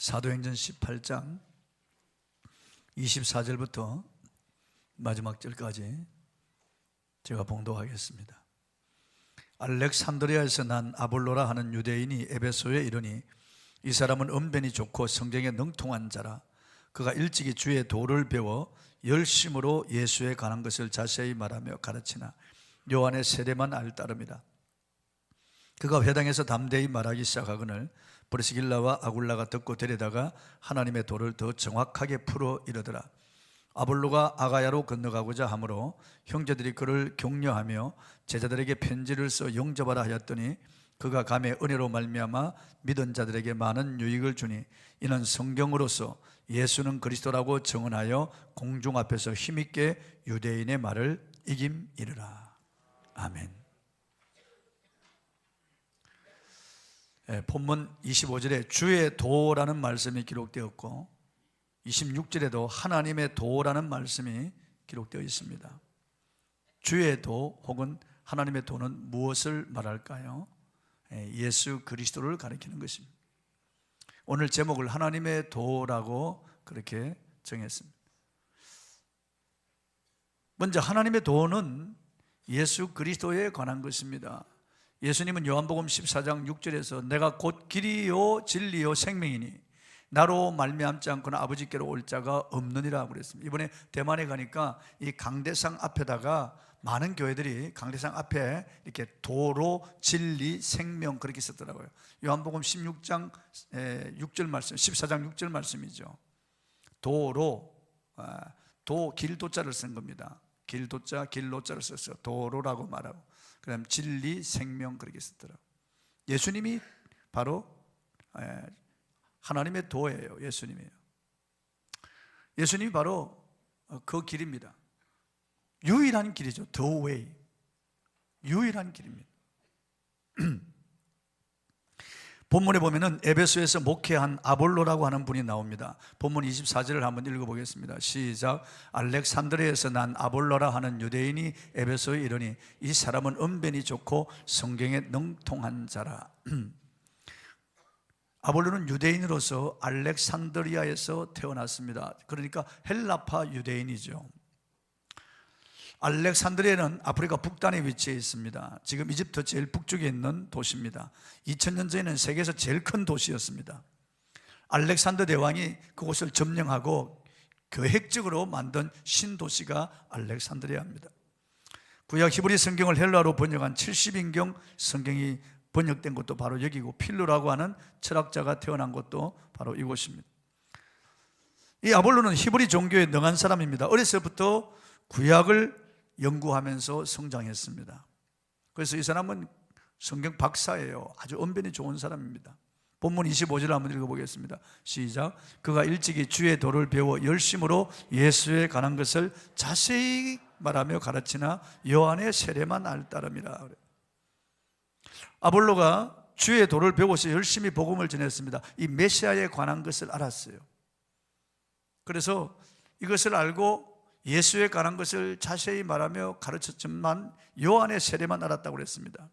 사도행전 18장 24절부터 마지막 절까지 제가 봉독하겠습니다. 알렉산드리아에서 난 아볼로라 하는 유대인이 에베소에 이르니 이 사람은 언변이 좋고 성경에 능통한 자라. 그가 일찍이 주의 도를 배워 열심으로 예수에 관한 것을 자세히 말하며 가르치나 요한의 세례만 알 따름이라. 그가 회당에서 담대히 말하기 시작하거늘 브리스길라와 아굴라가 듣고 데려다가 하나님의 도를 더 정확하게 풀어 이르더라. 아볼로가 아가야로 건너가고자 하므로 형제들이 그를 격려하며 제자들에게 편지를 써 영접하라 하였더니 그가 감에 은혜로 말미암아 믿은 자들에게 많은 유익을 주니 이는 성경으로서 예수는 그리스도라고 증언하여 공중 앞에서 힘있게 유대인의 말을 이김이르라. 아멘. 본문 25절에 주의 도라는 말씀이 기록되었고 26절에도 하나님의 도라는 말씀이 기록되어 있습니다. 주의 도 혹은 하나님의 도는 무엇을 말할까요? 예수 그리스도를 가리키는 것입니다. 오늘 제목을 하나님의 도라고 그렇게 정했습니다. 먼저 하나님의 도는 예수 그리스도에 관한 것입니다. 예수님은 요한복음 14장 6절에서 내가 곧 길이요 진리요 생명이니 나로 말미암지 않고는 아버지께로 올 자가 없느니라 그랬습니다. 이번에 대만에 가니까 이 강대상 앞에다가 많은 교회들이 강대상 앞에 이렇게 도로 진리 생명 그렇게 썼더라고요. 요한복음 16장 6절 말씀, 14장 6절 말씀이죠. 도로, 길도자를 쓴 겁니다. 길도자, 길로자를 썼어요. 도로라고 말하고 그다음 진리, 생명 그렇게 썼더라고요. 예수님이 바로 하나님의 도예요. 예수님이 바로 그 길입니다. 유일한 길이죠. The way. 유일한 길입니다. 본문에 보면은 에베소에서 목회한 아볼로라고 하는 분이 나옵니다. 본문 24절을 한번 읽어보겠습니다. 시작. 알렉산드리아에서 난 아볼로라 하는 유대인이 에베소에 이르니 이 사람은 언변이 좋고 성경에 능통한 자라. 아볼로는 유대인으로서 알렉산드리아에서 태어났습니다. 그러니까 헬라파 유대인이죠. 알렉산드리아는 아프리카 북단에 위치해 있습니다. 지금 이집트 제일 북쪽에 있는 도시입니다. 2000년 전에는 세계에서 제일 큰 도시였습니다. 알렉산더 대왕이 그곳을 점령하고 계획적으로 만든 신도시가 알렉산드리아입니다. 구약 히브리 성경을 헬라어로 번역한 70인경 성경이 번역된 곳도 바로 여기고 필로라고 하는 철학자가 태어난 곳도 바로 이곳입니다. 이 아볼로는 히브리 종교에 능한 사람입니다. 어려서부터 구약을 연구하면서 성장했습니다. 그래서 이 사람은 성경 박사예요. 아주 언변이 좋은 사람입니다. 본문 25절을 한번 읽어보겠습니다. 시작. 그가 일찍이 주의 도를 배워 열심으로 예수에 관한 것을 자세히 말하며 가르치나 요한의 세례만 알 따름이라. 아볼로가 주의 도를 배워서 열심히 복음을 전했습니다. 이 메시아에 관한 것을 알았어요. 그래서 이것을 알고 예수에 관한 것을 자세히 말하며 가르쳤지만 요한의 세례만 알았다고 그랬습니다.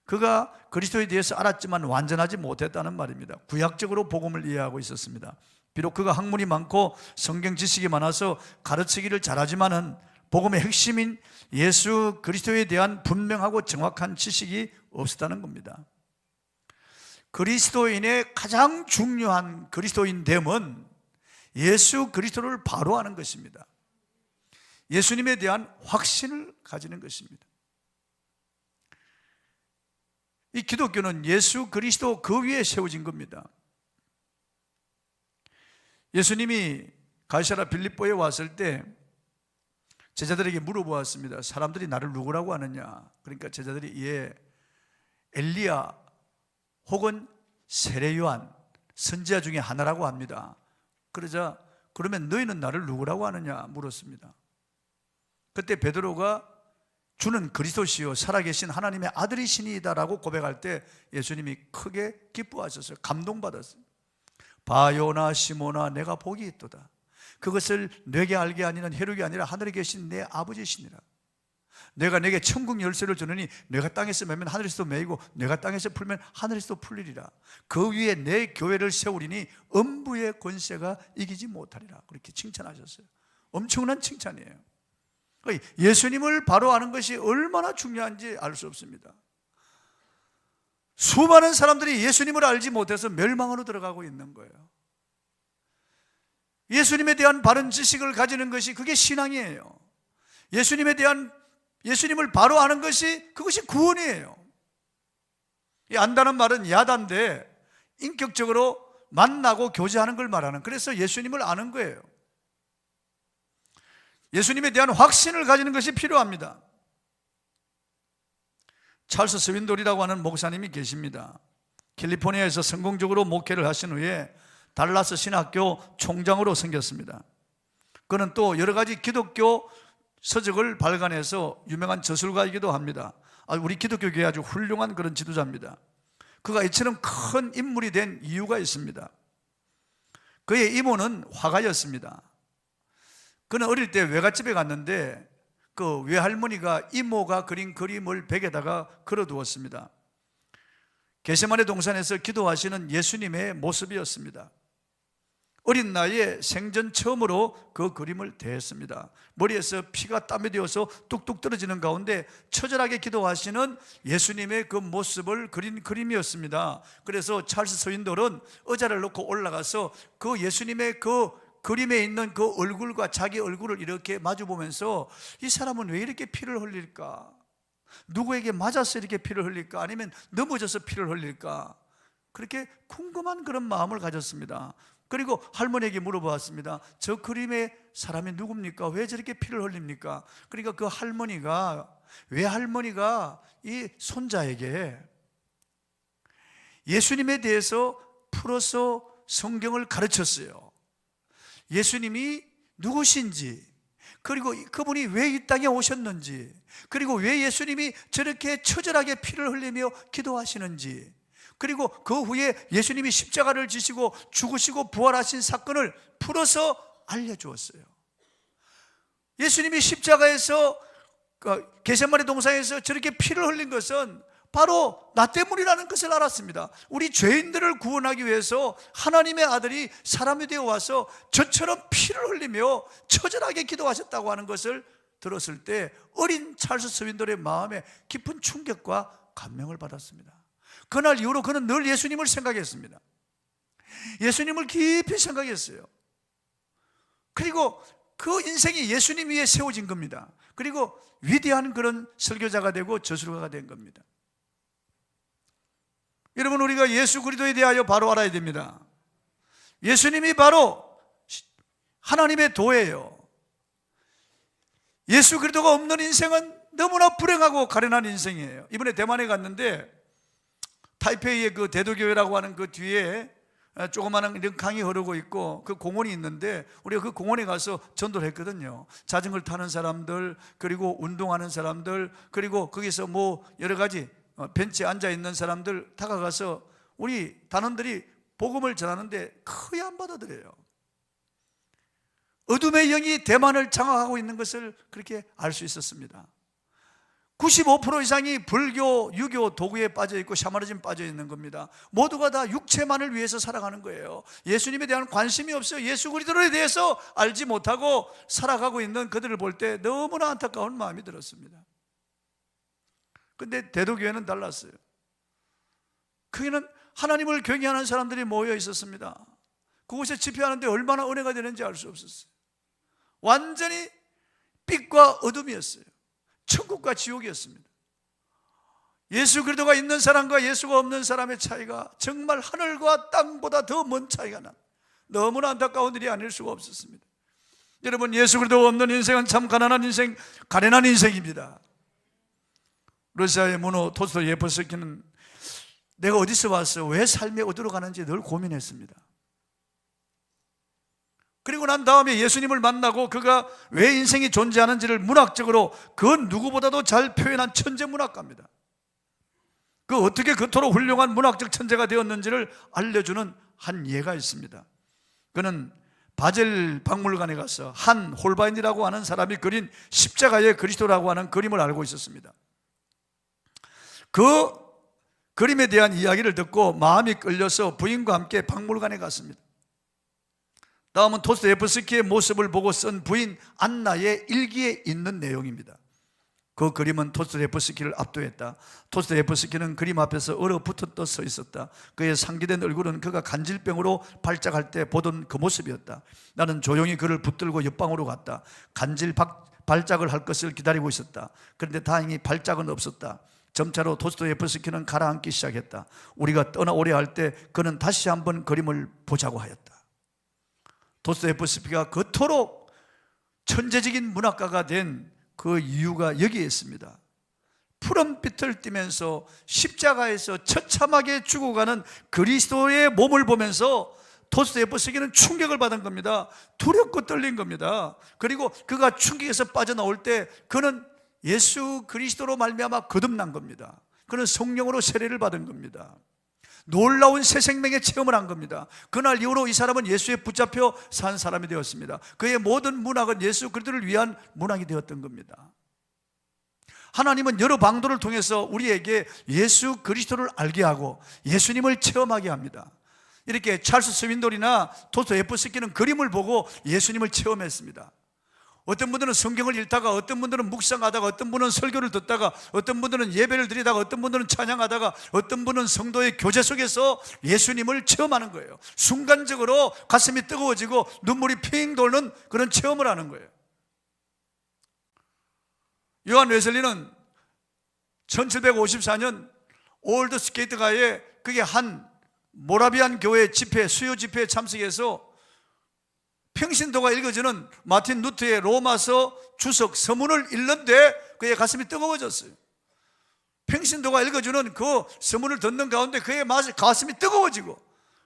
그가 그리스도에 대해서 알았지만 완전하지 못했다는 말입니다. 구약적으로 복음을 이해하고 있었습니다. 비록 그가 학문이 많고 성경 지식이 많아서 가르치기를 잘하지만은 복음의 핵심인 예수 그리스도에 대한 분명하고 정확한 지식이 없었다는 겁니다. 그리스도인의 가장 중요한 그리스도인됨은 예수 그리스도를 바로 아는 것입니다. 예수님에 대한 확신을 가지는 것입니다. 이 기독교는 예수 그리스도 그 위에 세워진 겁니다. 예수님이 가이사랴 빌립보에 왔을 때 제자들에게 물어보았습니다. 사람들이 나를 누구라고 하느냐? 그러니까 제자들이 엘리야 혹은 세례 요한 선지자 중에 하나라고 합니다. 그러자 그러면 너희는 나를 누구라고 하느냐 물었습니다. 그때 베드로가 주는 그리스도시요 살아계신 하나님의 아들이시니이다라고 고백할 때 예수님이 크게 기뻐하셨어요. 감동받았어요. 바요나 시모나 내가 복이 있도다. 그것을 내게 알게 아니는 혈육이 아니라 하늘에 계신 내 아버지시니라. 내가 내게 천국 열쇠를 주느니 내가 땅에서 매면 하늘에서도 매이고 내가 땅에서 풀면 하늘에서도 풀리리라. 그 위에 내 교회를 세우리니 음부의 권세가 이기지 못하리라. 그렇게 칭찬하셨어요. 엄청난 칭찬이에요. 예수님을 바로 아는 것이 얼마나 중요한지 알 수 없습니다. 수많은 사람들이 예수님을 알지 못해서 멸망으로 들어가고 있는 거예요. 예수님에 대한 바른 지식을 가지는 것이 그게 신앙이에요. 예수님을 바로 아는 것이 그것이 구원이에요. 이 안다는 말은 야단데 인격적으로 만나고 교제하는 걸 말하는, 그래서 예수님을 아는 거예요. 예수님에 대한 확신을 가지는 것이 필요합니다. 찰스 스윈돌이라고 하는 목사님이 계십니다. 캘리포니아에서 성공적으로 목회를 하신 후에 달라스 신학교 총장으로 생겼습니다. 그는 또 여러 가지 기독교 서적을 발간해서 유명한 저술가이기도 합니다. 우리 기독교계에 아주 훌륭한 그런 지도자입니다. 그가 이처럼 큰 인물이 된 이유가 있습니다. 그의 이모는 화가였습니다. 그는 어릴 때 외갓집에 갔는데 그 외할머니가 이모가 그린 그림을 벽에다가 걸어두었습니다. 겟세마네 동산에서 기도하시는 예수님의 모습이었습니다. 어린 나이에 생전 처음으로 그 그림을 대했습니다. 머리에서 피가 땀이 되어서 뚝뚝 떨어지는 가운데 처절하게 기도하시는 예수님의 그 모습을 그린 그림이었습니다. 그래서 찰스 스윈돌은 의자를 놓고 올라가서 그 예수님의 그 그림에 있는 그 얼굴과 자기 얼굴을 이렇게 마주보면서 이 사람은 왜 이렇게 피를 흘릴까? 누구에게 맞아서 이렇게 피를 흘릴까? 아니면 넘어져서 피를 흘릴까? 그렇게 궁금한 그런 마음을 가졌습니다. 그리고 할머니에게 물어보았습니다. 저 그림의 사람이 누굽니까? 왜 저렇게 피를 흘립니까? 그러니까 그 외할머니가 이 손자에게 예수님에 대해서 풀어서 성경을 가르쳤어요. 예수님이 누구신지, 그리고 그분이 왜 이 땅에 오셨는지, 그리고 왜 예수님이 저렇게 처절하게 피를 흘리며 기도하시는지, 그리고 그 후에 예수님이 십자가를 지시고 죽으시고 부활하신 사건을 풀어서 알려주었어요. 예수님이 십자가에서 겟세마네 동산에서 저렇게 피를 흘린 것은 바로 나 때문이라는 것을 알았습니다. 우리 죄인들을 구원하기 위해서 하나님의 아들이 사람이 되어 와서 저처럼 피를 흘리며 처절하게 기도하셨다고 하는 것을 들었을 때 어린 찰스 스윈돌의 마음에 깊은 충격과 감명을 받았습니다. 그날 이후로 그는 늘 예수님을 생각했습니다. 예수님을 깊이 생각했어요. 그리고 그 인생이 예수님 위에 세워진 겁니다. 그리고 위대한 그런 설교자가 되고 저술가가 된 겁니다. 여러분, 우리가 예수 그리스도에 대하여 바로 알아야 됩니다. 예수님이 바로 하나님의 도예요. 예수 그리스도가 없는 인생은 너무나 불행하고 가련한 인생이에요. 이번에 대만에 갔는데 타이페이의 그 대도교회라고 하는 그 뒤에 조그마한 이런 강이 흐르고 있고 그 공원이 있는데 우리가 그 공원에 가서 전도를 했거든요. 자전거를 타는 사람들, 그리고 운동하는 사람들, 그리고 거기서 뭐 여러 가지 벤치에 앉아있는 사람들 다가가서 우리 단원들이 복음을 전하는데 거의 안 받아들여요. 어둠의 영이 대만을 장악하고 있는 것을 그렇게 알 수 있었습니다. 95% 이상이 불교, 유교 도구에 빠져있고 샤머니즘 빠져있는 겁니다. 모두가 다 육체만을 위해서 살아가는 거예요. 예수님에 대한 관심이 없어요. 예수 그리스도에 대해서 알지 못하고 살아가고 있는 그들을 볼 때 너무나 안타까운 마음이 들었습니다. 근데 대도교회는 달랐어요. 거기는 하나님을 경외하는 사람들이 모여 있었습니다. 그곳에 집회하는데 얼마나 은혜가 되는지 알 수 없었어요. 완전히 빛과 어둠이었어요. 천국과 지옥이었습니다. 예수 그리스도가 있는 사람과 예수가 없는 사람의 차이가 정말 하늘과 땅보다 더 먼 차이가 나, 너무나 안타까운 일이 아닐 수가 없었습니다. 여러분, 예수 그리스도가 없는 인생은 참 가난한 인생, 가련한 인생입니다. 러시아의 문호 토스토이 예프스키는 내가 어디서 왔어, 왜 삶이 어디로 가는지 늘 고민했습니다. 그리고 난 다음에 예수님을 만나고 그가 왜 인생이 존재하는지를 문학적으로 그 누구보다도 잘 표현한 천재 문학가입니다. 그 어떻게 그토록 훌륭한 문학적 천재가 되었는지를 알려주는 한 예가 있습니다. 그는 바젤 박물관에 가서 한 홀바인이라고 하는 사람이 그린 십자가의 그리스도라고 하는 그림을 알고 있었습니다. 그 그림에 대한 이야기를 듣고 마음이 끌려서 부인과 함께 박물관에 갔습니다. 다음은 도스토옙스키의 모습을 보고 쓴 부인 안나의 일기에 있는 내용입니다. 그 그림은 도스토옙스키를 압도했다. 도스토옙스키는 그림 앞에서 얼어붙어 서 있었다. 그의 상기된 얼굴은 그가 간질병으로 발작할 때 보던 그 모습이었다. 나는 조용히 그를 붙들고 옆방으로 갔다. 발작을 할 것을 기다리고 있었다. 그런데 다행히 발작은 없었다. 점차로 도스토옙스키는 가라앉기 시작했다. 우리가 떠나오려 할 때 그는 다시 한번 그림을 보자고 하였다. 도스토옙스키가 그토록 천재적인 문학가가 된 그 이유가 여기에 있습니다. 푸른빛을 띠면서 십자가에서 처참하게 죽어가는 그리스도의 몸을 보면서 도스토옙스키는 충격을 받은 겁니다. 두렵고 떨린 겁니다. 그리고 그가 충격에서 빠져나올 때 그는 예수 그리스도로 말미암아 거듭난 겁니다. 그는 성령으로 세례를 받은 겁니다. 놀라운 새 생명의 체험을 한 겁니다. 그날 이후로 이 사람은 예수에 붙잡혀 산 사람이 되었습니다. 그의 모든 문학은 예수 그리스도를 위한 문학이 되었던 겁니다. 하나님은 여러 방도를 통해서 우리에게 예수 그리스도를 알게 하고 예수님을 체험하게 합니다. 이렇게 찰스 스윈돌이나 도스토옙스키는 그림을 보고 예수님을 체험했습니다. 어떤 분들은 성경을 읽다가, 어떤 분들은 묵상하다가, 어떤 분은 설교를 듣다가, 어떤 분들은 예배를 드리다가, 어떤 분들은 찬양하다가, 어떤 분은 성도의 교제 속에서 예수님을 체험하는 거예요. 순간적으로 가슴이 뜨거워지고 눈물이 핑 도는 그런 체험을 하는 거예요. 요한 웨슬리는 1754년 올드 스케이트가에 그게 한 모라비안 교회 집회, 수요 집회에 참석해서 평신도가 읽어주는 마틴 루터의 로마서 주석 서문을 읽는데 그의 가슴이 뜨거워졌어요. 평신도가 읽어주는 그 서문을 듣는 가운데 그의 가슴이 뜨거워지고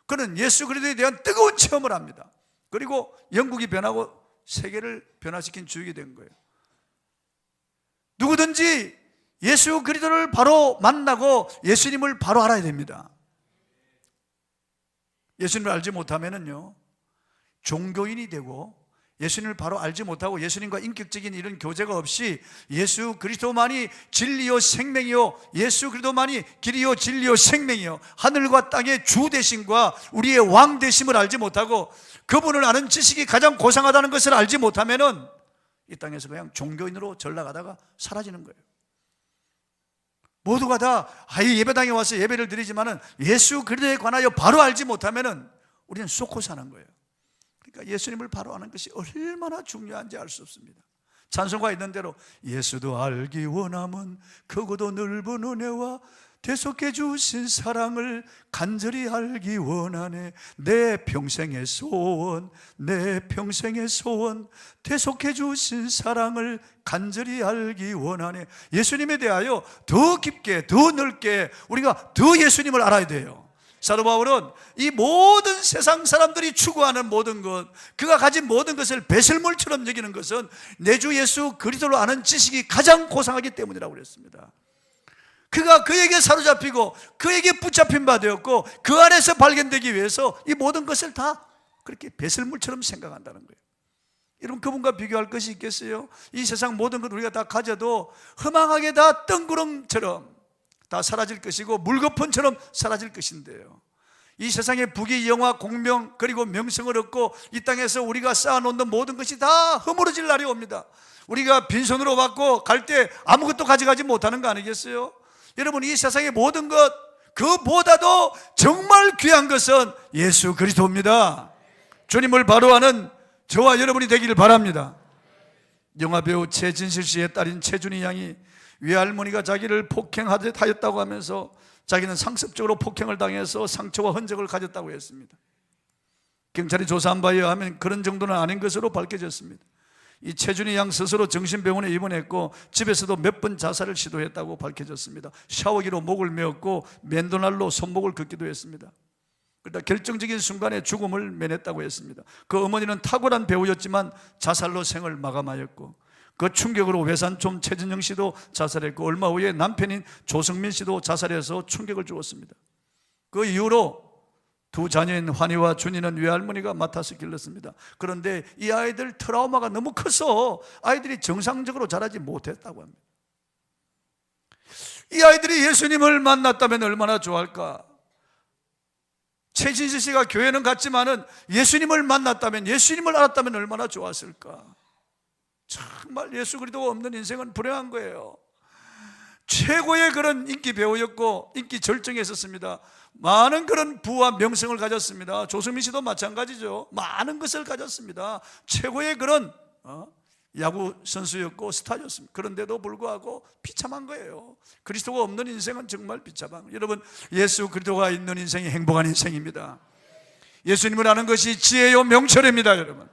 그는 예수 그리스도에 대한 뜨거운 체험을 합니다. 그리고 영국이 변하고 세계를 변화시킨 주역이 된 거예요. 누구든지 예수 그리스도를 바로 만나고 예수님을 바로 알아야 됩니다. 예수님을 알지 못하면은요, 종교인이 되고 예수님을 바로 알지 못하고 예수님과 인격적인 이런 교제가 없이 예수 그리스도만이 진리요 생명이요, 예수 그리스도만이 길이요 진리요 생명이요, 하늘과 땅의 주 되심과 우리의 왕 되심을 알지 못하고 그분을 아는 지식이 가장 고상하다는 것을 알지 못하면은 이 땅에서 그냥 종교인으로 전락하다가 사라지는 거예요. 모두가 다 예배당에 와서 예배를 드리지만은 예수 그리스도에 관하여 바로 알지 못하면은 우리는 쏟고 사는 거예요. 그러니까 예수님을 바로 아는 것이 얼마나 중요한지 알 수 없습니다. 찬송가 있는 대로 예수도 알기 원함은 크고도 넓은 은혜와 대속해 주신 사랑을 간절히 알기 원하네. 내 평생의 소원, 내 평생의 소원, 대속해 주신 사랑을 간절히 알기 원하네. 예수님에 대하여 더 깊게, 더 넓게 우리가 더 예수님을 알아야 돼요. 사도 바울은 이 모든 세상 사람들이 추구하는 모든 것, 그가 가진 모든 것을 배설물처럼 여기는 것은 내 주 예수 그리스도를 아는 지식이 가장 고상하기 때문이라고 그랬습니다. 그가 그에게 사로잡히고 그에게 붙잡힌 바 되었고 그 안에서 발견되기 위해서 이 모든 것을 다 그렇게 배설물처럼 생각한다는 거예요. 여러분, 그분과 비교할 것이 있겠어요? 이 세상 모든 것 우리가 다 가져도 허망하게 다 뜬구름처럼 다 사라질 것이고 물거품처럼 사라질 것인데요, 이 세상의 부귀 영화 공명 그리고 명성을 얻고 이 땅에서 우리가 쌓아놓는 모든 것이 다 허물어질 날이 옵니다. 우리가 빈손으로 받고 갈 때 아무것도 가져가지 못하는 거 아니겠어요? 여러분, 이 세상의 모든 것 그보다도 정말 귀한 것은 예수 그리스도입니다. 주님을 바로 아는 저와 여러분이 되기를 바랍니다. 영화배우 최진실 씨의 딸인 최준희 양이 외할머니가 자기를 폭행하였다고 하면서 자기는 상습적으로 폭행을 당해서 상처와 흔적을 가졌다고 했습니다. 경찰이 조사한 바에 의하면 그런 정도는 아닌 것으로 밝혀졌습니다. 이 최준희 양 스스로 정신병원에 입원했고 집에서도 몇 번 자살을 시도했다고 밝혀졌습니다. 샤워기로 목을 메었고 맨도날로 손목을 긋기도 했습니다. 그러다 결정적인 순간에 죽음을 면했다고 했습니다. 그 어머니는 탁월한 배우였지만 자살로 생을 마감하였고 그 충격으로 외삼촌 최진영 씨도 자살했고 얼마 후에 남편인 조성민 씨도 자살해서 충격을 주었습니다. 그 이후로 두 자녀인 환희와 준이는 외할머니가 맡아서 길렀습니다. 그런데 이 아이들 트라우마가 너무 커서 아이들이 정상적으로 자라지 못했다고 합니다. 이 아이들이 예수님을 만났다면 얼마나 좋아할까? 최진실 씨가 교회는 갔지만은 예수님을 만났다면, 예수님을 알았다면 얼마나 좋았을까? 정말 예수 그리스도가 없는 인생은 불행한 거예요. 최고의 그런 인기 배우였고 인기 절정에 있었습니다. 많은 그런 부와 명성을 가졌습니다. 조수민 씨도 마찬가지죠. 많은 것을 가졌습니다. 최고의 그런 야구 선수였고 스타였습니다. 그런데도 불구하고 비참한 거예요. 그리스도가 없는 인생은 정말 비참한 거예요. 여러분, 예수 그리스도가 있는 인생이 행복한 인생입니다. 예수님을 아는 것이 지혜요 명철입니다. 여러분,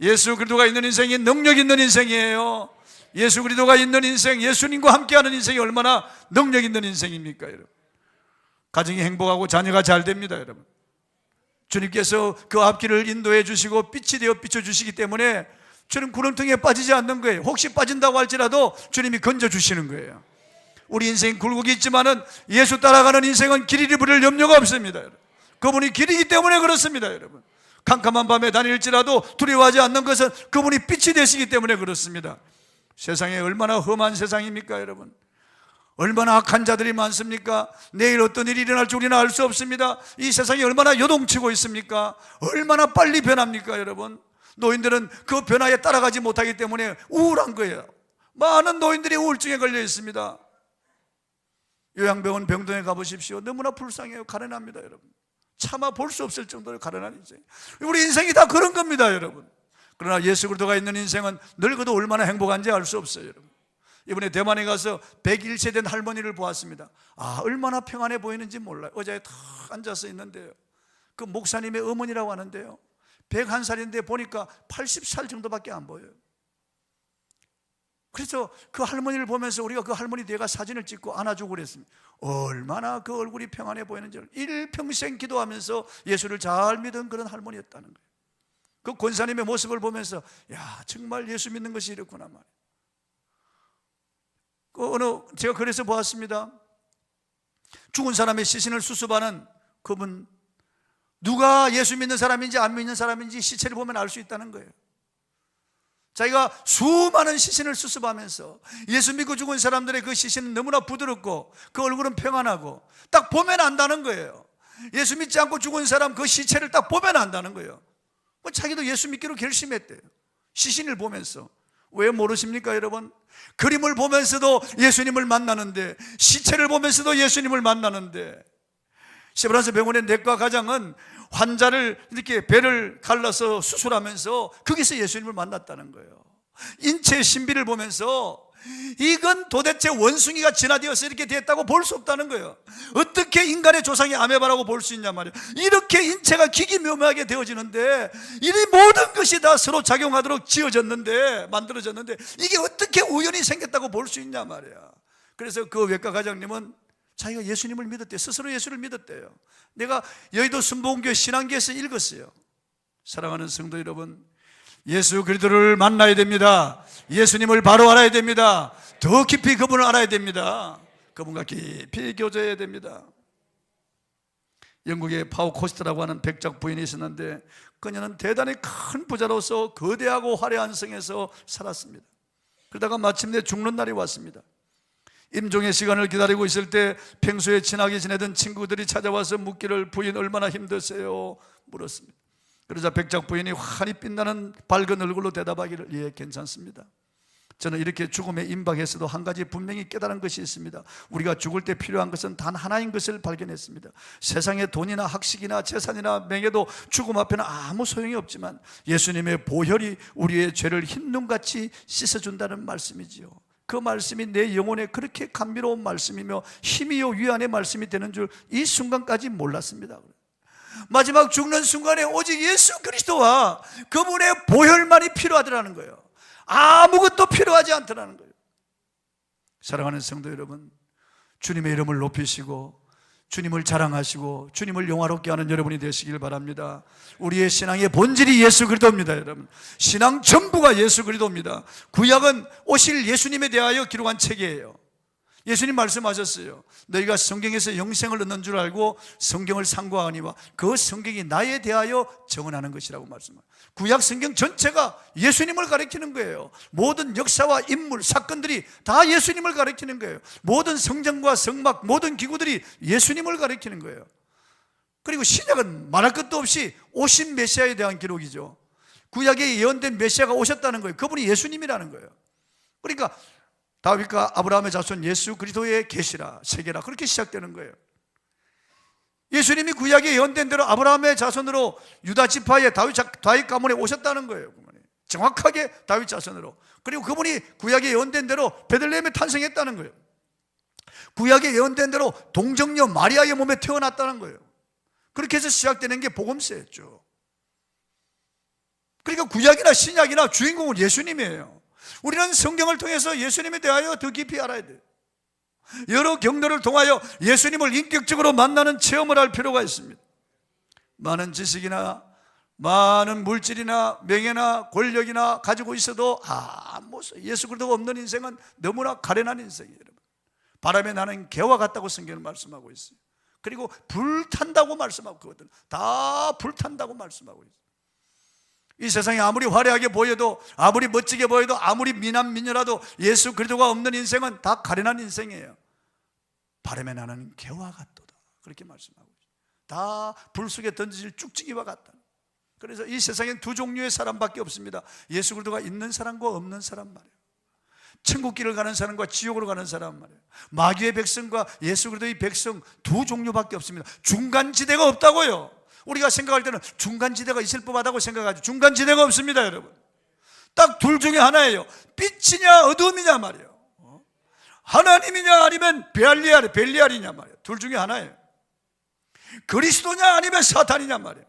예수 그리스도가 있는 인생이 능력 있는 인생이에요. 예수 그리스도가 있는 인생, 예수님과 함께하는 인생이 얼마나 능력 있는 인생입니까? 여러분, 가정이 행복하고 자녀가 잘 됩니다. 여러분, 주님께서 그 앞길을 인도해 주시고 빛이 되어 비춰주시기 때문에 저는 구렁텅이에 빠지지 않는 거예요. 혹시 빠진다고 할지라도 주님이 건져주시는 거예요. 우리 인생 굴곡이 있지만은 예수 따라가는 인생은 길 잃어버릴 염려가 없습니다. 여러분, 그분이 길이기 때문에 그렇습니다. 여러분, 캄캄한 밤에 다닐지라도 두려워하지 않는 것은 그분이 빛이 되시기 때문에 그렇습니다. 세상에 얼마나 험한 세상입니까? 여러분, 얼마나 악한 자들이 많습니까? 내일 어떤 일이 일어날지 우리는 알 수 없습니다. 이 세상이 얼마나 요동치고 있습니까? 얼마나 빨리 변합니까? 여러분, 노인들은 그 변화에 따라가지 못하기 때문에 우울한 거예요. 많은 노인들이 우울증에 걸려 있습니다. 요양병원 병동에 가보십시오. 너무나 불쌍해요. 가난합니다. 여러분, 차마 볼 수 없을 정도로 가난한 인생. 우리 인생이 다 그런 겁니다. 여러분, 그러나 예수 그리스도가 있는 인생은 늙어도 얼마나 행복한지 알 수 없어요. 여러분, 이번에 대만에 가서 101세 된 할머니를 보았습니다. 얼마나 평안해 보이는지 몰라요. 의자에 탁 앉아서 있는데요, 그 목사님의 어머니라고 하는데요, 101살인데 보니까 80살 정도밖에 안 보여요. 그래서 그 할머니를 보면서 우리가 그 할머니 뒤에가 사진을 찍고 안아주고 그랬습니다. 얼마나 그 얼굴이 평안해 보이는지, 일평생 기도하면서 예수를 잘 믿은 그런 할머니였다는 거예요. 그 권사님의 모습을 보면서 정말 예수 믿는 것이 이렇구나 말이에요. 제가 그래서 보았습니다. 죽은 사람의 시신을 수습하는 그분, 누가 예수 믿는 사람인지 안 믿는 사람인지 시체를 보면 알 수 있다는 거예요. 자기가 수많은 시신을 수습하면서 예수 믿고 죽은 사람들의 그 시신은 너무나 부드럽고 그 얼굴은 평안하고 딱 보면 안다는 거예요. 예수 믿지 않고 죽은 사람 그 시체를 딱 보면 안다는 거예요. 자기도 예수 믿기로 결심했대요. 시신을 보면서. 왜 모르십니까 여러분? 그림을 보면서도 예수님을 만나는데, 시체를 보면서도 예수님을 만나는데, 세브란스 병원의 내과 과장은 환자를 이렇게 배를 갈라서 수술하면서 거기서 예수님을 만났다는 거예요. 인체의 신비를 보면서 이건 도대체 원숭이가 진화되어서 이렇게 됐다고 볼 수 없다는 거예요. 어떻게 인간의 조상이 아메바라고 볼 수 있냐 말이에요. 이렇게 인체가 기기묘묘하게 되어지는데, 이 모든 것이 다 서로 작용하도록 지어졌는데, 만들어졌는데, 이게 어떻게 우연히 생겼다고 볼 수 있냐 말이야. 그래서 그 외과 과장님은 자기가 예수님을 믿었대요. 스스로 예수를 믿었대요. 내가 여의도 순복음교회 신앙기에서 읽었어요. 사랑하는 성도 여러분, 예수 그리스도를 만나야 됩니다. 예수님을 바로 알아야 됩니다. 더 깊이 그분을 알아야 됩니다. 그분과 깊이 교제해야 됩니다. 영국의 파우 코스트라고 하는 백작 부인이 있었는데, 그녀는 대단히 큰 부자로서 거대하고 화려한 성에서 살았습니다. 그러다가 마침내 죽는 날이 왔습니다. 임종의 시간을 기다리고 있을 때 평소에 친하게 지내던 친구들이 찾아와서 묻기를, 부인 얼마나 힘드세요? 물었습니다. 그러자 백작 부인이 환히 빛나는 밝은 얼굴로 대답하기를, 예, 괜찮습니다. 저는 이렇게 죽음에 임박해서도 한 가지 분명히 깨달은 것이 있습니다. 우리가 죽을 때 필요한 것은 단 하나인 것을 발견했습니다. 세상의 돈이나 학식이나 재산이나 명예도 죽음 앞에는 아무 소용이 없지만 예수님의 보혈이 우리의 죄를 흰눈같이 씻어준다는 말씀이지요. 그 말씀이 내 영혼에 그렇게 감미로운 말씀이며 힘이요 위안의 말씀이 되는 줄 이 순간까지 몰랐습니다. 마지막 죽는 순간에 오직 예수 그리스도와 그분의 보혈만이 필요하더라는 거예요. 아무것도 필요하지 않더라는 거예요. 사랑하는 성도 여러분, 주님의 이름을 높이시고 주님을 자랑하시고 주님을 영화롭게 하는 여러분이 되시길 바랍니다. 우리의 신앙의 본질이 예수 그리스도입니다. 여러분, 신앙 전부가 예수 그리스도입니다. 구약은 오실 예수님에 대하여 기록한 책이에요. 예수님 말씀하셨어요. 너희가 성경에서 영생을 얻는 줄 알고 성경을 상고하니와 그 성경이 나에 대하여 증언하는 것이라고 말씀합니다. 구약 성경 전체가 예수님을 가리키는 거예요. 모든 역사와 인물, 사건들이 다 예수님을 가리키는 거예요. 모든 성전과 성막, 모든 기구들이 예수님을 가리키는 거예요. 그리고 신약은 말할 것도 없이 오신 메시아에 대한 기록이죠. 구약에 예언된 메시아가 오셨다는 거예요. 그분이 예수님이라는 거예요. 그러니까 다윗과 아브라함의 자손 예수 그리스도의 계시라, 세계라, 그렇게 시작되는 거예요. 예수님이 구약에 예언된 대로 아브라함의 자손으로 유다 지파의 다윗 가문에 오셨다는 거예요. 정확하게 다윗 자손으로. 그리고 그분이 구약에 예언된 대로 베들레헴에 탄생했다는 거예요. 구약에 예언된 대로 동정녀 마리아의 몸에 태어났다는 거예요. 그렇게 해서 시작되는 게 복음서였죠. 그러니까 구약이나 신약이나 주인공은 예수님이에요. 우리는 성경을 통해서 예수님에 대하여 더 깊이 알아야 돼요. 여러 경로를 통하여 예수님을 인격적으로 만나는 체험을 할 필요가 있습니다. 많은 지식이나 많은 물질이나 명예나 권력이나 가지고 있어도 예수 그리스도가 없는 인생은 너무나 가련한 인생이에요. 여러분, 바람에 나는 개와 같다고 성경은 말씀하고 있어요. 그리고 불탄다고 말씀하고 있거든요. 다 불탄다고 말씀하고 있어요. 이 세상이 아무리 화려하게 보여도, 아무리 멋지게 보여도, 아무리 미남미녀라도 예수 그리스도가 없는 인생은 다 가련한 인생이에요. 바람에 나는 개와 같도다, 그렇게 말씀하고 있어요. 다 불 속에 던져질 쭉지기와 같다. 그래서 이 세상엔 두 종류의 사람밖에 없습니다. 예수 그리스도가 있는 사람과 없는 사람 말이에요. 천국길을 가는 사람과 지옥으로 가는 사람 말이에요. 마귀의 백성과 예수 그리스도의 백성, 두 종류밖에 없습니다. 중간지대가 없다고요. 우리가 생각할 때는 중간지대가 있을 법하다고 생각하죠. 중간지대가 없습니다, 여러분. 딱 둘 중에 하나예요. 빛이냐 어둠이냐 말이에요. 하나님이냐 아니면 벨리알이냐 말이에요. 둘 중에 하나예요. 그리스도냐 아니면 사탄이냐 말이에요.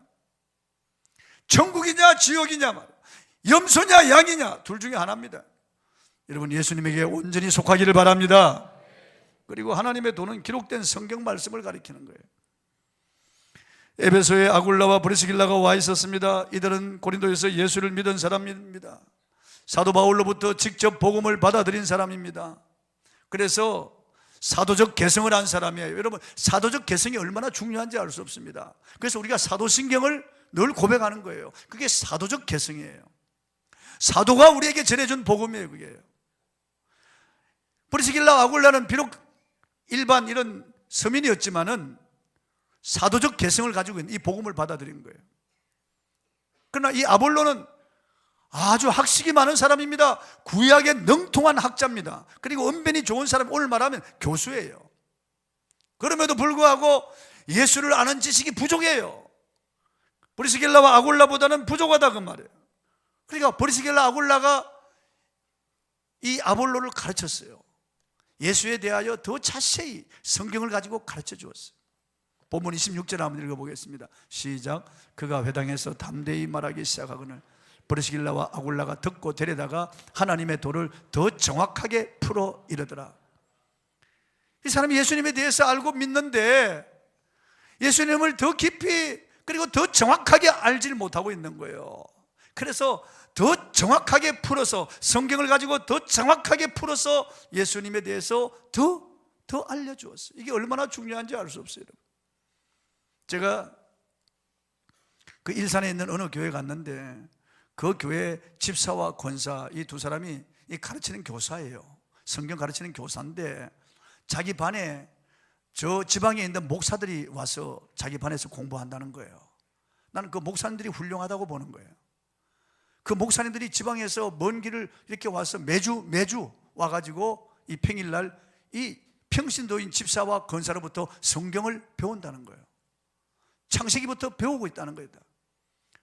천국이냐 지옥이냐 말이에요. 염소냐 양이냐, 둘 중에 하나입니다. 여러분, 예수님에게 온전히 속하기를 바랍니다. 그리고 하나님의 도는 기록된 성경 말씀을 가리키는 거예요. 에베소에 아굴라와 브리스길라가 와 있었습니다. 이들은 고린도에서 예수를 믿은 사람입니다. 사도 바울로부터 직접 복음을 받아들인 사람입니다. 그래서 사도적 개성을 한 사람이에요. 여러분, 사도적 개성이 얼마나 중요한지 알 수 없습니다. 그래서 우리가 사도신경을 늘 고백하는 거예요. 그게 사도적 개성이에요. 사도가 우리에게 전해준 복음이에요. 그게. 브리스길라 아굴라는 비록 일반 이런 서민이었지만은 사도적 개성을 가지고 있는 이 복음을 받아들인 거예요. 그러나 이 아볼로는 아주 학식이 많은 사람입니다. 구약에 능통한 학자입니다. 그리고 언변이 좋은 사람, 오늘 말하면 교수예요. 그럼에도 불구하고 예수를 아는 지식이 부족해요. 브리스길라와 아굴라보다는 부족하다 그 말이에요. 그러니까 브리스길라 아굴라가 이 아볼로를 가르쳤어요. 예수에 대하여 더 자세히 성경을 가지고 가르쳐 주었어요. 본문 26절 한번 읽어보겠습니다. 시작. 그가 회당에서 담대히 말하기 시작하거늘 브리스길라와 아굴라가 듣고 데려다가 하나님의 도를 더 정확하게 풀어 이르더라. 이 사람이 예수님에 대해서 알고 믿는데 예수님을 더 깊이 그리고 더 정확하게 알지를 못하고 있는 거예요. 그래서 더 정확하게 풀어서, 성경을 가지고 더 정확하게 풀어서 예수님에 대해서 더 알려주었어요. 이게 얼마나 중요한지 알 수 없어요. 제가 그 일산에 있는 어느 교회 갔는데 그 교회 집사와 권사 이 두 사람이 가르치는 교사예요. 성경 가르치는 교사인데 자기 반에 저 지방에 있는 목사들이 와서 자기 반에서 공부한다는 거예요. 나는 그 목사님들이 훌륭하다고 보는 거예요. 그 목사님들이 지방에서 먼 길을 이렇게 와서 매주 와가지고 이 평일날 이 평신도인 집사와 권사로부터 성경을 배운다는 거예요. 창세기부터 배우고 있다는 거예요.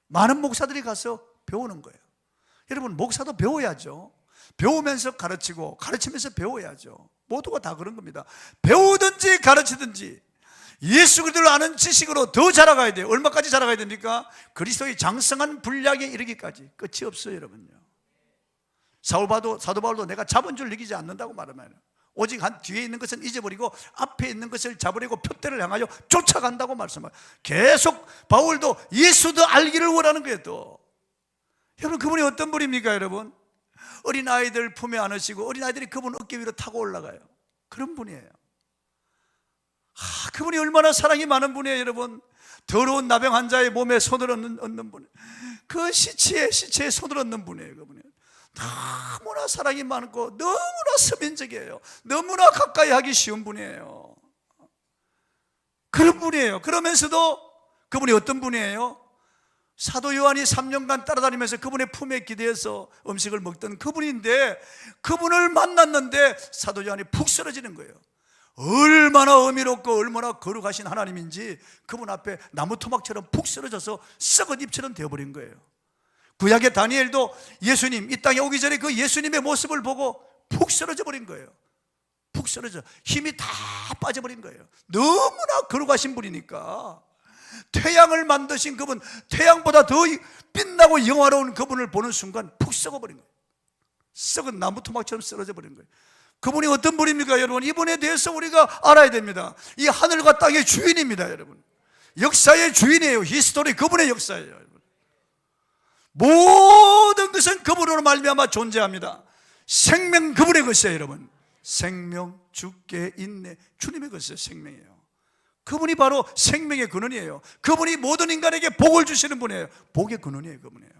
많은 목사들이 가서 배우는 거예요. 여러분, 목사도 배워야죠. 배우면서 가르치고 가르치면서 배워야죠. 모두가 다 그런 겁니다. 배우든지 가르치든지 예수 그리스도를 아는 지식으로 더 자라가야 돼요. 얼마까지 자라가야 됩니까? 그리스도의 장성한 분량에 이르기까지. 끝이 없어요, 여러분요. 사도 바울도 내가 잡은 줄 느끼지 않는다고 말하면 오직 한 뒤에 있는 것은 잊어버리고 앞에 있는 것을 잡으려고 표대를 향하여 쫓아간다고 말씀해요. 계속 바울도 예수도 알기를 원하는 거예요. 또 여러분, 그분이 어떤 분입니까? 여러분, 어린아이들 품에 안으시고 어린아이들이 그분 어깨 위로 타고 올라가요. 그런 분이에요. 그분이 얼마나 사랑이 많은 분이에요, 여러분. 더러운 나병 환자의 몸에 손을 얹는 분, 그 시체에 손을 얹는 분이에요. 그분이 너무나 사랑이 많고 너무나 서민적이에요. 너무나 가까이 하기 쉬운 분이에요. 그런 분이에요. 그러면서도 그분이 어떤 분이에요? 사도 요한이 3년간 따라다니면서 그분의 품에 기대어서 음식을 먹던 그분인데, 그분을 만났는데 사도 요한이 푹 쓰러지는 거예요. 얼마나 어미롭고 얼마나 거룩하신 하나님인지 그분 앞에 나무 토막처럼 푹 쓰러져서 썩은 잎처럼 되어버린 거예요. 구약의 다니엘도 예수님, 이 땅에 오기 전에 그 예수님의 모습을 보고 푹 쓰러져 버린 거예요. 푹 쓰러져 힘이 다 빠져버린 거예요. 너무나 거룩하신 분이니까. 태양을 만드신 그분, 태양보다 더 빛나고 영화로운 그분을 보는 순간 푹 썩어버린 거예요. 썩은 나무 토막처럼 쓰러져 버린 거예요. 그분이 어떤 분입니까, 여러분? 이분에 대해서 우리가 알아야 됩니다. 이 하늘과 땅의 주인입니다, 여러분. 역사의 주인이에요. 히스토리, 그분의 역사예요, 여러분. 모든 것은 그분으로 말미암아 존재합니다. 생명 그분의 것이에요, 여러분. 생명, 주께 있네, 주님의 것이에요. 생명이에요. 그분이 바로 생명의 근원이에요. 그분이 모든 인간에게 복을 주시는 분이에요. 복의 근원이에요, 그분이에요.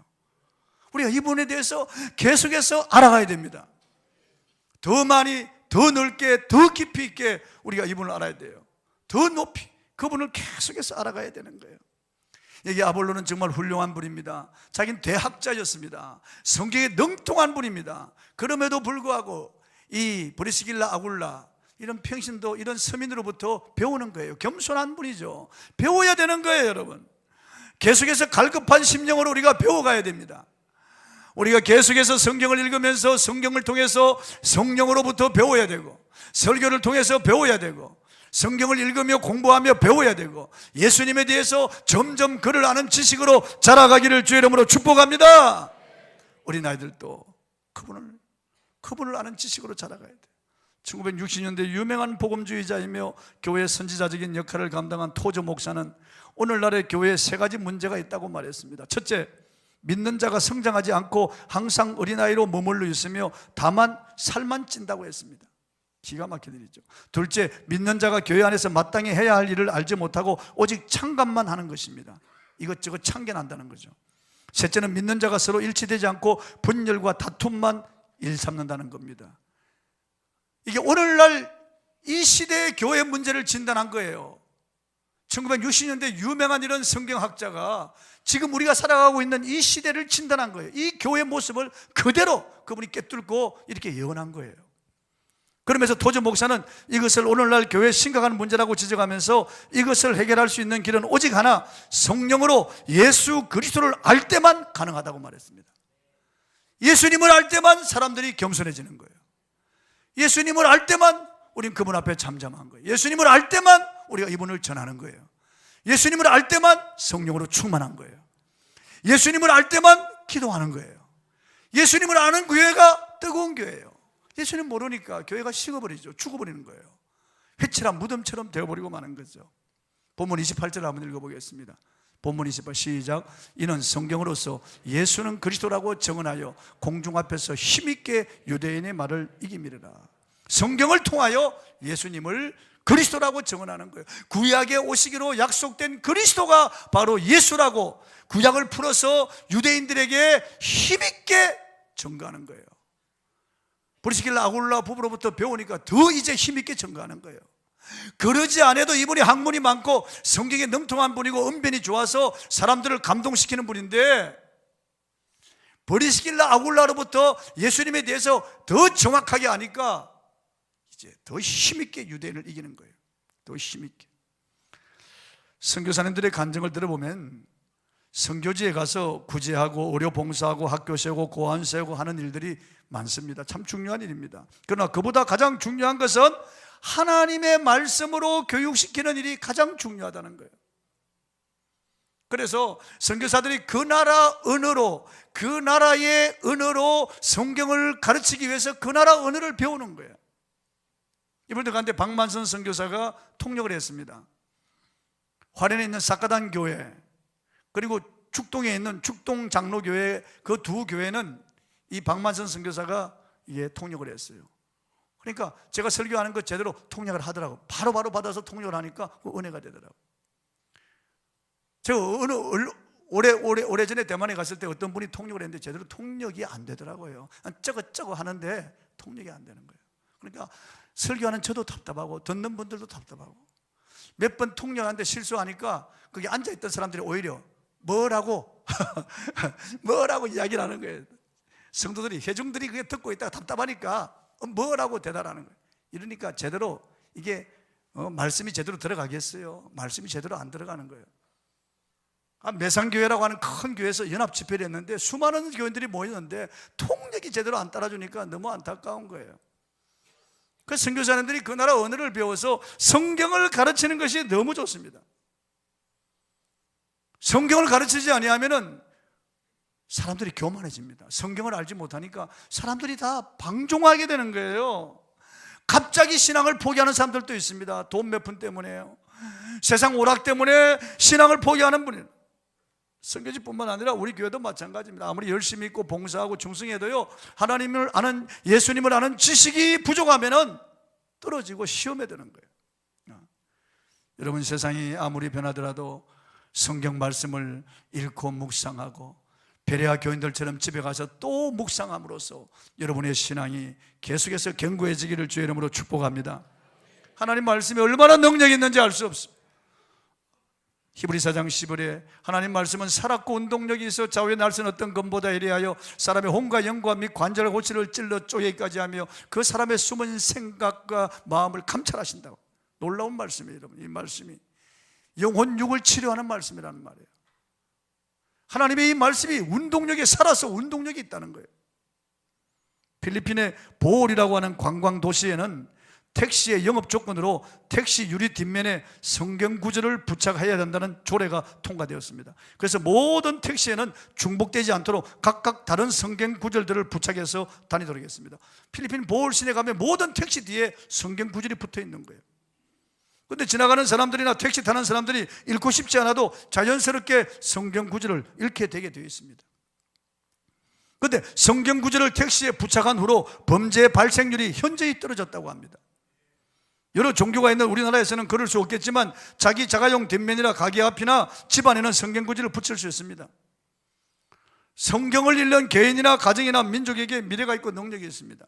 우리가 이분에 대해서 계속해서 알아가야 됩니다. 더 많이, 더 넓게, 더 깊이 있게 우리가 이분을 알아야 돼요. 더 높이 그분을 계속해서 알아가야 되는 거예요. 여기 아볼로는 정말 훌륭한 분입니다. 자기는 대학자였습니다. 성경에 능통한 분입니다. 그럼에도 불구하고 이 브리스길라 아굴라 이런 평신도, 이런 서민으로부터 배우는 거예요. 겸손한 분이죠. 배워야 되는 거예요, 여러분. 계속해서 갈급한 심령으로 우리가 배워가야 됩니다. 우리가 계속해서 성경을 읽으면서 성경을 통해서 성령으로부터 배워야 되고, 설교를 통해서 배워야 되고, 성경을 읽으며 공부하며 배워야 되고, 예수님에 대해서 점점 그를 아는 지식으로 자라가기를 주의 이름으로 축복합니다. 우리 아이들도 그분을 아는 지식으로 자라가야 돼요. 1960년대 유명한 복음주의자이며 교회 선지자적인 역할을 감당한 토저 목사는 오늘날의 교회에 세 가지 문제가 있다고 말했습니다. 첫째, 믿는 자가 성장하지 않고 항상 어린아이로 머물러 있으며 다만 살만 찐다고 했습니다. 기가 막힌 일이죠. 둘째, 믿는 자가 교회 안에서 마땅히 해야 할 일을 알지 못하고 오직 창간만 하는 것입니다. 이것저것 참견한다는 거죠. 셋째는 믿는 자가 서로 일치되지 않고 분열과 다툼만 일삼는다는 겁니다. 이게 오늘날 이 시대의 교회 문제를 진단한 거예요. 1960년대 유명한 이런 성경학자가 지금 우리가 살아가고 있는 이 시대를 진단한 거예요. 이 교회 모습을 그대로 그분이 꿰뚫고 이렇게 예언한 거예요. 그러면서 토저 목사는 이것을 오늘날 교회의 심각한 문제라고 지적하면서 이것을 해결할 수 있는 길은 오직 하나, 성령으로 예수 그리스도를 알 때만 가능하다고 말했습니다. 예수님을 알 때만 사람들이 겸손해지는 거예요. 예수님을 알 때만 우린 그분 앞에 잠잠한 거예요. 예수님을 알 때만 우리가 이분을 전하는 거예요. 예수님을 알 때만 성령으로 충만한 거예요. 예수님을 알 때만 기도하는 거예요. 예수님을 아는 교회가 뜨거운 교회예요. 예수님 모르니까 교회가 식어버리죠. 죽어버리는 거예요. 회칠한 무덤처럼 되어버리고 마는 거죠. 본문 28절 한번 읽어보겠습니다. 본문 28 시작. 이는 성경으로서 예수는 그리스도라고 정언하여 공중 앞에서 힘있게 유대인의 말을 이기미르라. 성경을 통하여 예수님을 그리스도라고 정언하는 거예요. 구약에 오시기로 약속된 그리스도가 바로 예수라고 구약을 풀어서 유대인들에게 힘있게 증거하는 거예요. 브리스길라 아굴라 부부로부터 배우니까 더 이제 힘있게 증거하는 거예요. 그러지 않아도 이분이 학문이 많고 성경에 능통한 분이고 언변이 좋아서 사람들을 감동시키는 분인데, 브리스길라 아굴라로부터 예수님에 대해서 더 정확하게 아니까 이제 더 힘있게 유대인을 이기는 거예요. 더 힘있게. 선교사님들의 간증을 들어보면 선교지에 가서 구제하고 의료 봉사하고 학교 세우고 고안 세우고 하는 일들이 많습니다. 참 중요한 일입니다. 그러나 그보다 가장 중요한 것은 하나님의 말씀으로 교육시키는 일이 가장 중요하다는 거예요. 그래서 선교사들이 그 나라 언어로, 그 나라의 언어로 성경을 가르치기 위해서 그 나라 언어를 배우는 거예요. 이번에 가운데 박만선 선교사가 통역을 했습니다. 화련에 있는 사카단 교회, 그리고 축동에 있는 축동 장로교회, 그 두 교회는 이 박만선 선교사가 통역을 했어요. 그러니까 제가 설교하는 거 제대로 통역을 하더라고. 바로바로 받아서 통역을 하니까 그 은혜가 되더라고. 제가 오래전에 대만에 갔을 때 어떤 분이 통역을 했는데 제대로 통역이 안 되더라고요. 쩌고쩌고 하는데 통역이 안 되는 거예요. 그러니까 설교하는 저도 답답하고 듣는 분들도 답답하고, 몇 번 통역하는데 실수하니까 거기 앉아있던 사람들이 오히려 뭐라고 뭐라고 이야기를 하는 거예요. 성도들이, 회중들이 그게 듣고 있다가 답답하니까 뭐라고 대답하는 거예요. 이러니까 제대로 이게 말씀이 제대로 들어가겠어요? 말씀이 제대로 안 들어가는 거예요. 매상교회라고 하는 큰 교회에서 연합 집회를 했는데 수많은 교인들이 모였는데 통역이 제대로 안 따라주니까 너무 안타까운 거예요. 그 선교사님들이 그 나라 언어를 배워서 성경을 가르치는 것이 너무 좋습니다. 성경을 가르치지 아니하면은 사람들이 교만해집니다. 성경을 알지 못하니까 사람들이 다 방종하게 되는 거예요. 갑자기 신앙을 포기하는 사람들도 있습니다. 돈 몇 푼 때문에요. 세상 오락 때문에 신앙을 포기하는 분이에요. 선교지뿐만 아니라 우리 교회도 마찬가지입니다. 아무리 열심히 있고 봉사하고 충성해도요, 하나님을 아는, 예수님을 아는 지식이 부족하면은 떨어지고 시험에 드는 거예요. 여러분, 세상이 아무리 변하더라도 성경 말씀을 읽고 묵상하고 베레아 교인들처럼 집에 가서 또 묵상함으로써 여러분의 신앙이 계속해서 견고해지기를 주의 이름으로 축복합니다. 하나님 말씀이 얼마나 능력이 있는지 알 수 없습니다. 히브리서 4장 10절에 하나님 말씀은 살았고 운동력이 있어 좌우의 날선 어떤 검보다 이래하여 사람의 혼과 영과 및 관절 고치를 찔러 쪼개기까지 하며 그 사람의 숨은 생각과 마음을 감찰하신다고. 놀라운 말씀이에요. 여러분, 이 말씀이 영혼 육을 치료하는 말씀이라는 말이에요. 하나님의 이 말씀이 운동력에 살아서 운동력이 있다는 거예요. 필리핀의 보홀이라고 하는 관광 도시에는 택시의 영업 조건으로 택시 유리 뒷면에 성경 구절을 부착해야 된다는 조례가 통과되었습니다. 그래서 모든 택시에는 중복되지 않도록 각각 다른 성경 구절들을 부착해서 다니도록 했습니다. 필리핀 보홀 시내 가면 모든 택시 뒤에 성경 구절이 붙어 있는 거예요. 그런데 지나가는 사람들이나 택시 타는 사람들이 읽고 싶지 않아도 자연스럽게 성경 구절을 읽게 되게 되어 있습니다. 그런데 성경 구절을 택시에 부착한 후로 범죄 발생률이 현저히 떨어졌다고 합니다. 여러 종교가 있는 우리나라에서는 그럴 수 없겠지만 자기 자가용 뒷면이나 가게 앞이나 집안에는 성경 구절을 붙일 수 있습니다. 성경을 읽는 개인이나 가정이나 민족에게 미래가 있고 능력이 있습니다.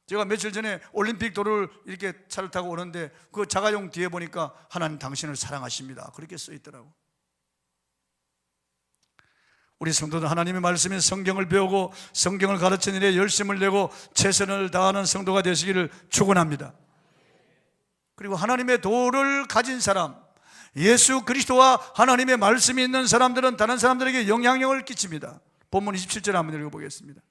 제가 며칠 전에 올림픽 도로를 이렇게 차를 타고 오는데 그 자가용 뒤에 보니까 하나님 당신을 사랑하십니다, 그렇게 써 있더라고. 우리 성도들, 하나님의 말씀인 성경을 배우고 성경을 가르치는 일에 열심을 내고 최선을 다하는 성도가 되시기를 축원합니다. 그리고 하나님의 도를 가진 사람, 예수 그리스도와 하나님의 말씀이 있는 사람들은 다른 사람들에게 영향력을 끼칩니다. 본문 27절 한번 읽어보겠습니다.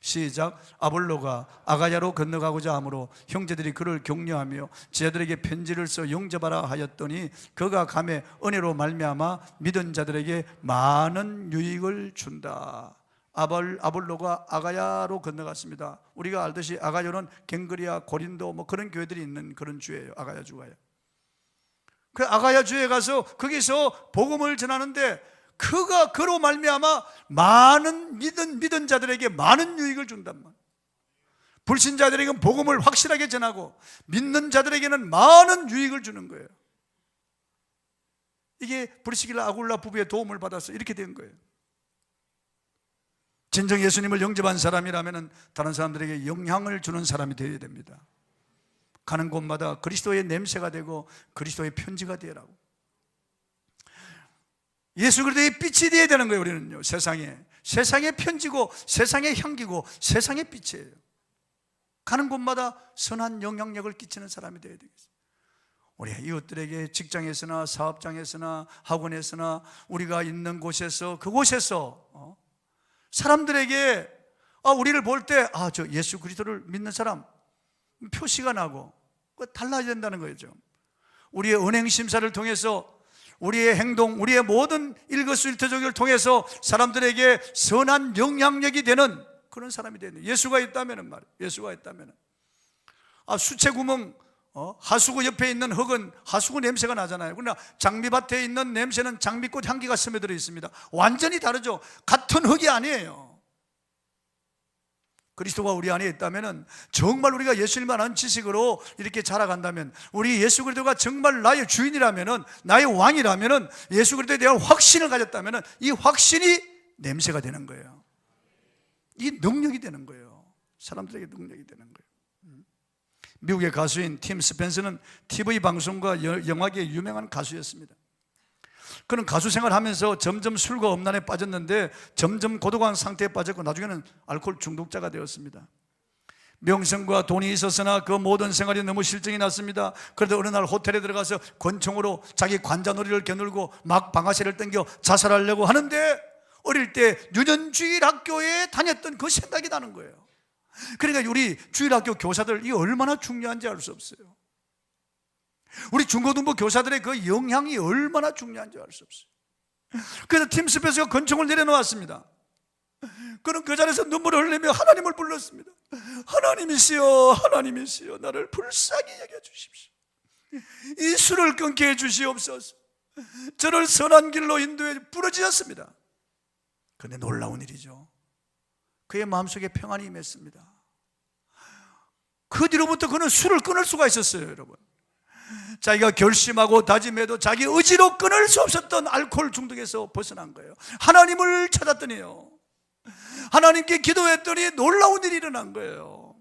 시작. 아볼로가 아가야로 건너가고자 하므로 형제들이 그를 격려하며 제자들에게 편지를 써 영접하라 하였더니 그가 감에 은혜로 말미암아 믿은 자들에게 많은 유익을 준다. 아볼로가 아가야로 건너갔습니다. 우리가 알듯이 아가야는 갱그리아, 고린도 뭐 그런 교회들이 있는 그런 주예요. 아가야 주가요. 그 아가야 주에 가서 거기서 복음을 전하는데 그가 그로 말미암아 많은 믿은 자들에게 많은 유익을 준단 말이에요. 불신자들에게는 복음을 확실하게 전하고 믿는 자들에게는 많은 유익을 주는 거예요. 이게 브리스길라 아굴라 부부의 도움을 받아서 이렇게 된 거예요. 진정 예수님을 영접한 사람이라면 다른 사람들에게 영향을 주는 사람이 되어야 됩니다. 가는 곳마다 그리스도의 냄새가 되고 그리스도의 편지가 되라고. 예수 그리스도의 빛이 되어야 되는 거예요. 우리는요, 세상의 편지고 세상의 향기고 세상의 빛이에요. 가는 곳마다 선한 영향력을 끼치는 사람이 되어야 되겠어요. 우리 이웃들에게 직장에서나 사업장에서나 학원에서나 우리가 있는 곳에서 그곳에서 사람들에게 우리를 볼 때 저 예수 그리스도를 믿는 사람 표시가 나고 달라야 된다는 거죠. 우리의 은행 심사를 통해서 우리의 행동, 우리의 모든 일거수일투족을 통해서 사람들에게 선한 영향력이 되는 그런 사람이 되는, 예수가 있다면 말이에요. 예수가 있다면 수채구멍 하수구 옆에 있는 흙은 하수구 냄새가 나잖아요. 그러나 장미밭에 있는 냄새는 장미꽃 향기가 스며들어 있습니다. 완전히 다르죠. 같은 흙이 아니에요. 그리스도가 우리 안에 있다면, 정말 우리가 예수님만 한 지식으로 이렇게 자라간다면, 우리 예수 그리스도가 정말 나의 주인이라면, 나의 왕이라면, 예수 그리스도에 대한 확신을 가졌다면 이 확신이 냄새가 되는 거예요. 이 능력이 되는 거예요. 사람들에게 능력이 되는 거예요. 미국의 가수인 팀 스펜서는 TV 방송과 영화계의 유명한 가수였습니다. 그는 가수 생활하면서 점점 술과 음란에 빠졌는데 점점 고독한 상태에 빠졌고 나중에는 알코올 중독자가 되었습니다. 명성과 돈이 있었으나 그 모든 생활이 너무 실증이 났습니다. 그래도 어느 날 호텔에 들어가서 권총으로 자기 관자놀이를 겨누고 막 방아쇠를 당겨 자살하려고 하는데, 어릴 때 유년주일 학교에 다녔던 그 생각이 나는 거예요. 그러니까 우리 주일학교 교사들, 이 얼마나 중요한지 알 수 없어요. 우리 중고등부 교사들의 그 영향이 얼마나 중요한지 알 수 없어요. 그래서 팀 스펜서가 권총을 내려놓았습니다. 그는 그 자리에서 눈물을 흘리며 하나님을 불렀습니다. 하나님이시여, 하나님이시여, 나를 불쌍히 여겨주십시오. 이 술을 끊게 해주시옵소서. 저를 선한 길로 인도해 부르짖었습니다. 그런데 놀라운 일이죠. 그의 마음속에 평안이 임했습니다. 그 뒤로부터 그는 술을 끊을 수가 있었어요. 여러분, 자기가 결심하고 다짐해도 자기 의지로 끊을 수 없었던 알코올 중독에서 벗어난 거예요. 하나님을 찾았더니요, 하나님께 기도했더니 놀라운 일이 일어난 거예요.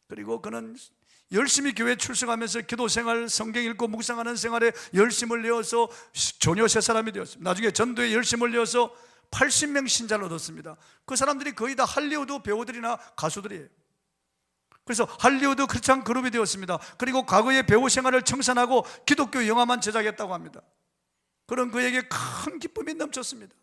그리고 그는 열심히 교회 출석하면서 기도생활, 성경 읽고 묵상하는 생활에 열심을 내어서 조녀 세 사람이 되었습니다. 나중에 전도에 열심을 내어서 80명 신자를 얻었습니다. 그 사람들이 거의 다 할리우드 배우들이나 가수들이에요. 그래서 할리우드 크리스찬 그룹이 되었습니다. 그리고 과거의 배우 생활을 청산하고 기독교 영화만 제작했다고 합니다. 그런 그에게 큰 기쁨이 넘쳤습니다.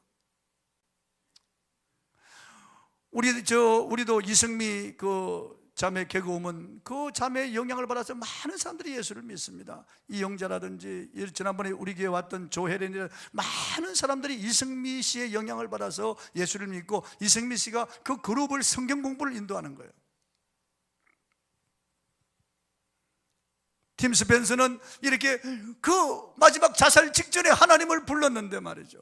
우리도 이승미 그 자매 개그우먼, 그 자매의 영향을 받아서 많은 사람들이 예수를 믿습니다. 이영자라든지 지난번에 우리 교회 왔던 조혜련이라든지 많은 사람들이 이승미 씨의 영향을 받아서 예수를 믿고, 이승미 씨가 그 그룹을 성경 공부를 인도하는 거예요. 팀 스펜서는 이렇게 그 마지막 자살 직전에 하나님을 불렀는데 말이죠,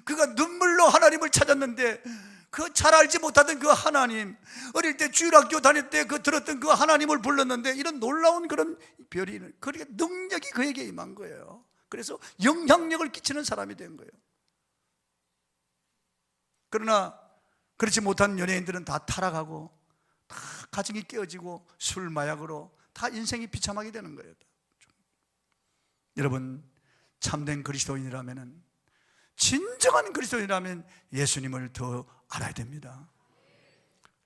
그가 눈물로 하나님을 찾았는데 그 잘 알지 못하던 그 하나님, 어릴 때 주일학교 다닐 때 그 들었던 그 하나님을 불렀는데 이런 놀라운 그런 별이, 그러니까 능력이 그에게 임한 거예요. 그래서 영향력을 끼치는 사람이 된 거예요. 그러나 그렇지 못한 연예인들은 다 타락하고 다 가정이 깨어지고 술, 마약으로 다 인생이 비참하게 되는 거예요. 여러분, 참된 그리스도인이라면, 진정한 그리스도인이라면 예수님을 더 알아야 됩니다.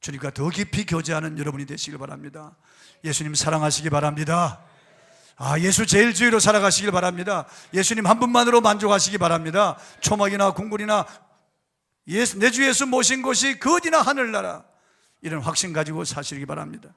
주님과 더 깊이 교제하는 여러분이 되시길 바랍니다. 예수님 사랑하시기 바랍니다. 예수 제일 주의로 살아가시길 바랍니다. 예수님 한 분만으로 만족하시기 바랍니다. 초막이나 궁궐이나 내 주 예수 모신 곳이 그 어디나 하늘나라, 이런 확신 가지고 사시기 바랍니다.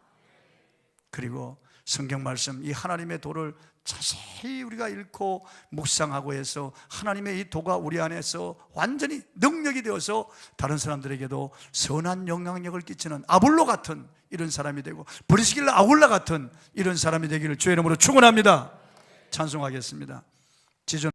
그리고 성경 말씀, 이 하나님의 도를 자세히 우리가 읽고 묵상하고 해서 하나님의 이 도가 우리 안에서 완전히 능력이 되어서 다른 사람들에게도 선한 영향력을 끼치는 아볼로 같은 이런 사람이 되고, 브리스길라 아울라 같은 이런 사람이 되기를 주의 이름으로 축원합니다. 찬송하겠습니다. 지존